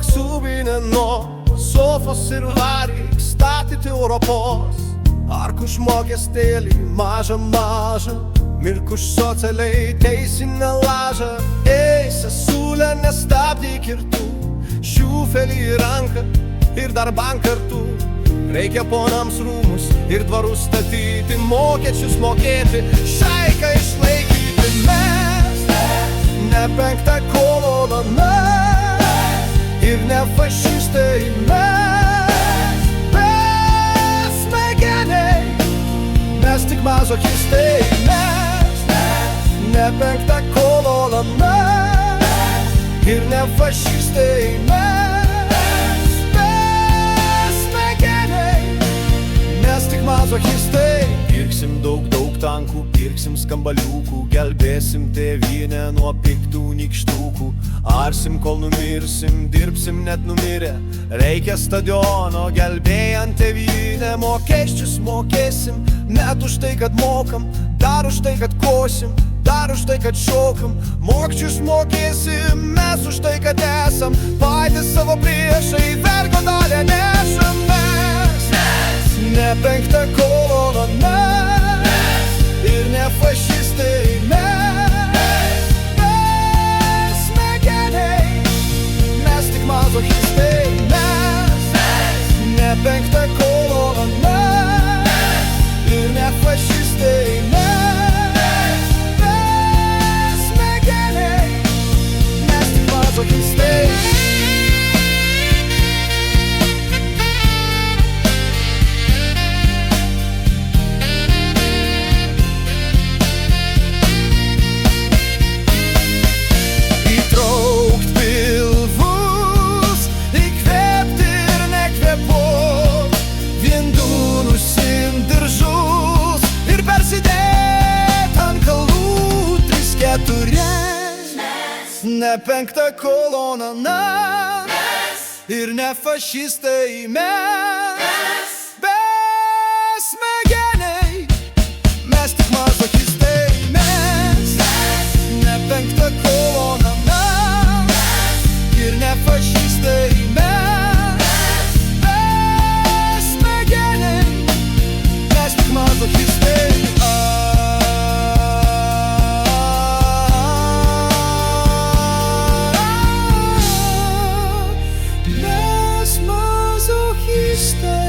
tiesiog subinė nuo sofos ir varyk statyti Europos. Ar už mokestėlį mažą, mirk už socialiai teisinę lažą. Ei, sesūlė, nestabdyk ir tu, šiufelį į ranką ir dar bankartų. Reikia ponams rūmus ir dvarus statyti, mokesčius mokėti, šaiką išlaikyti. Mes ne penkta kolona ir ne fašistai. Mes tik mazochistai. Mes ne penkta kolona ir ne fašistai. Mes besmegeniai, mes tik mazochistai. Pirksim daug tankų, pirksim skambaliukų, gelbėsim tėvynę nuo piktų nykštukų. Arsim kol numirsim, dirbsim net numirę. Reikia stadiono, gelbėjant tėvynę. Mokesčius mokėsim, net už tai, kad mokam, dar už tai, kad kosim, dar už tai, kad šokam. Mokesčius mokėsim, mes už tai, kad esam patys savo priešai, vergo dalę nešam. Mes ne penkta kolona ir ne fašistai. Mes besmegeniai, mes tik mazochistai. Mes ne penkta kolona ir ne fašistai. Mes besmegeniai, mes tik mazochistai. Ne penkta kolona ir ne fašistai. Mes besmegeniai, mes tik mazochistai. Mes ne penkta kolona ir ne fašistai. Mes besmegeniai, mes tik mazochistai. Stay.